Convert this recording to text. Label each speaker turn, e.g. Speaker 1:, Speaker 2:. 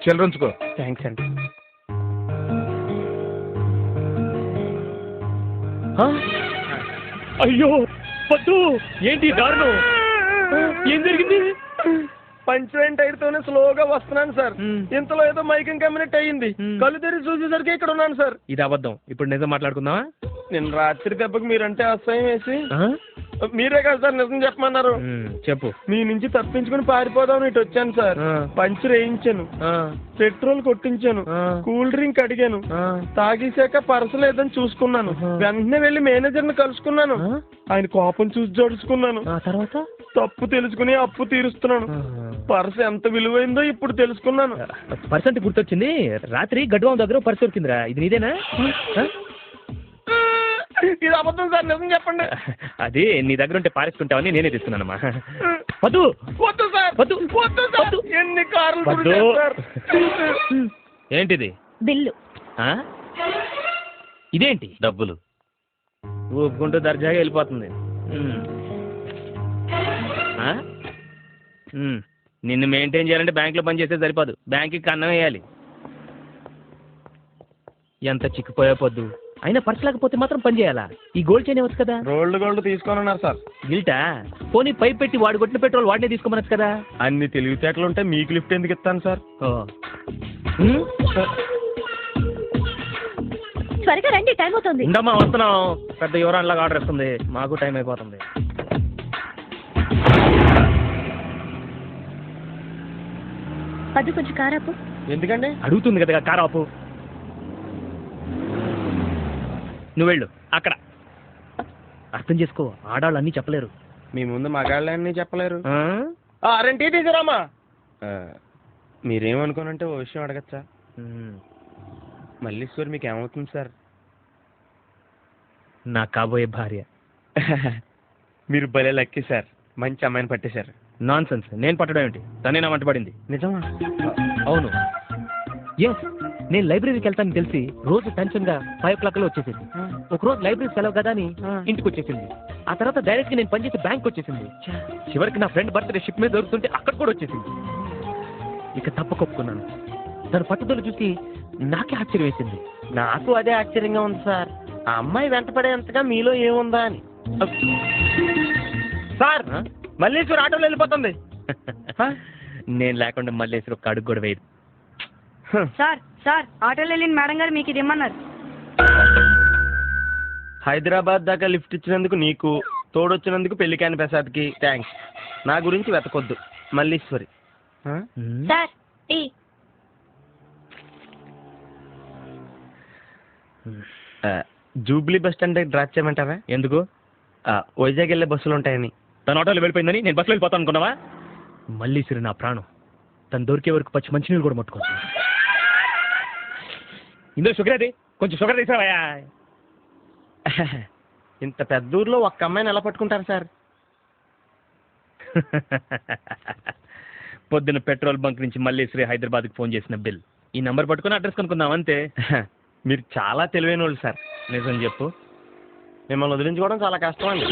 Speaker 1: చిల్లరుంచుకో.
Speaker 2: Thanks అండి.
Speaker 3: అయ్యో పద్దు, ఏంటి దారుణం? ఏం జరిగింది?
Speaker 2: పంచర్ టైర్ తోనే స్లోగా వస్తున్నాను సార్. ఇంతలో ఏదో మైకింగ్ కమ్యూనిట్ అయ్యింది. కళ్ళు తెరిచి చూసేసరికి ఇక్కడ ఉన్నాను సార్.
Speaker 3: ఇది అబద్ధం. ఇప్పుడు నిజం మాట్లాడుకుందామా?
Speaker 2: నిన్న రాత్రి దెబ్బకి మీరంటే అసహ్యం వేసి మీరే కదా సార్ నిజం చెప్పమన్నారు.
Speaker 3: చెప్పు.
Speaker 2: మీ నుంచి తప్పించుకుని పారిపోదాం ఇటు వచ్చాను సార్. పంచర్ వేయించాను, పెట్రోల్ కొట్టించాను, కూల్ డ్రింక్ అడిగాను, తాగేశాక పర్సు లేదని చూసుకున్నాను. వెంటనే వెళ్లి మేనేజర్ ని కలుసుకున్నాను. ఆయన కోపం చూసి జడుచుకున్నాను.
Speaker 3: తర్వాత
Speaker 2: తప్పు తెలుసుకుని అప్పు తీరుస్తున్నాను. పర్సు ఎంత విలువైందో ఇప్పుడు తెలుసుకున్నాను.
Speaker 3: పర్సు అంటే గుర్తొచ్చింది. రాత్రి గడ్డవాం దగ్గర పర్సు దొరికిందిరా. ఇది నీదేనా?
Speaker 2: ఇది అబద్ధం సార్, నిజం చెప్పండి.
Speaker 3: అది నీ దగ్గర ఉంటే పారేసుకుంటావని నేనే తీసుకున్నానమ్మా. వద్దు
Speaker 2: వద్దు సార్,
Speaker 3: వద్దు
Speaker 2: వద్దు సార్. ఎన్ని కార్లు
Speaker 3: వద్దు. ఏంటిది?
Speaker 4: బిల్లు.
Speaker 3: ఇదేంటి? డబ్బులు. ఊపుకుంటూ దర్జాగా వెళ్ళిపోతుంది. నిన్ను మెయింటైన్ చేయాలంటే బ్యాంకులో పని చేస్తే సరిపోదు, బ్యాంకుకి కన్నం వేయాలి. ఎంత చిక్కిపోయా పొద్దు. అయినా పర్స్ లేకపోతే మాత్రం పని చేయాలా? ఈ గోల్డ్ చైన్ ఇవ్వచ్చు కదా.
Speaker 2: గోల్డ్ తీసుకోనన్నారు సార్.
Speaker 3: గిల్టా? పోనీ పైప్ పెట్టి వాడు కొట్టిన పెట్రోల్ వాడినే తీసుకోమనొచ్చు కదా.
Speaker 2: అన్ని తెలివితేటలు ఉంటే మీకు లిఫ్ట్ ఎందుకు ఇస్తాను సార్?
Speaker 4: త్వరగా రండి, టైం అవుతుంది.
Speaker 3: ఉండమ్మా, వస్తున్నాం. పెద్ద యువరాన్లాగా ఆర్డర్ ఇస్తుంది, మాకు టైం అయిపోతుంది.
Speaker 4: అది కొంచెం కారాపు.
Speaker 2: ఎందుకండి?
Speaker 3: అడుగుతుంది కదా కారాపు. నువ్వు వెళ్ళు. అక్కడ అర్థం చేసుకో, ఆడాళ్ళు అన్నీ చెప్పలేరు.
Speaker 2: మీ ముందు మగాళ్ళన్నీ చెప్పలేరు. అరేంటి తీసుకురామా. మీరేమనుకోనంటే ఓ విషయం అడగచ్చా? మల్లీశ్వరి మీకు ఏమవుతుంది సార్?
Speaker 3: నా కాబోయే భార్య.
Speaker 2: మీరు భలే లక్కీ సార్, మంచి అమ్మాయిని పట్టేశారు.
Speaker 3: Non sense. నేను పట్టడం ఏంటి? తనే నా వంట పడింది.
Speaker 2: నిజమా?
Speaker 3: అవును. ఎస్, నేను లైబ్రరీకి వెళ్తానని తెలిసి రోజు టెన్షన్ గా 5 o'clock వచ్చేసింది. ఒకరోజు లైబ్రరీ సెలవు కదా అని ఇంటికి వచ్చేసింది. ఆ తర్వాత డైరెక్ట్ గా నేను పనిచేసే బ్యాంక్ వచ్చేసింది. చివరికి నా ఫ్రెండ్ బర్త్డే షిప్ మీద దొరుకుతుంటే అక్కడ కూడా వచ్చేసింది. ఇక తప్పకొప్పుకున్నాను. తన పట్టుదల చూసి నాకే ఆశ్చర్యం వేసింది.
Speaker 2: నాకు అదే ఆశ్చర్యంగా ఉంది సార్. ఆ అమ్మాయి వెంటపడేంతగా మీలో ఏముందా అని. సార్, మల్లీశ్వరి ఆటోలో వెళ్ళిపోతుంది.
Speaker 3: నేను లేకుండా మల్లేశ్వరి ఒక్క అడుగు కూడా వేయదు.
Speaker 4: సార్ సార్, ఆటోలో వెళ్ళిన మేడం గారు మీకు ఇది ఇమ్మన్నారు.
Speaker 2: హైదరాబాద్ దాకా లిఫ్ట్ ఇచ్చినందుకు నీకు, తోడొచ్చినందుకు పెళ్లికాని ప్రసాద్కి థ్యాంక్స్. నా గురించి వెతకొద్దు. Malleeswari.
Speaker 4: Sir tea.
Speaker 2: Jubilee bus stand దగ్గర డ్రాప్ చేయమంటారా?
Speaker 3: ఎందుకు?
Speaker 2: వైజాగ్ వెళ్ళే బస్సులు ఉంటాయని.
Speaker 3: తన ఆటోలో వెళ్ళిపోయిందని నేను బస్సులో వెళ్ళిపోతాను అనుకున్నావా? మల్లీశ్వరి నా ప్రాణం. తను దొరికే వరకు పచ్చి మంచినీళ్ళు కూడా ముట్టుకోవచ్చు. ఇందులో షుగర్ అది, కొంచెం షుగర్ తీసావయ్యా.
Speaker 2: ఇంత పెద్ద ఊర్లో ఒక్క అమ్మాయిని ఎలా పట్టుకుంటారు సార్?
Speaker 3: పొద్దున్న పెట్రోల్ బంక్ నుంచి మల్లేశ్వరి హైదరాబాద్కి ఫోన్ చేసిన బిల్. ఈ నంబర్ పట్టుకుని అడ్రస్ కనుక్కుందాం అంతే.
Speaker 2: మీరు చాలా తెలివైన వాళ్ళు సార్.
Speaker 3: నిజం చెప్పు.
Speaker 2: మిమ్మల్ని వదిలించుకోవడం చాలా కష్టం అండి.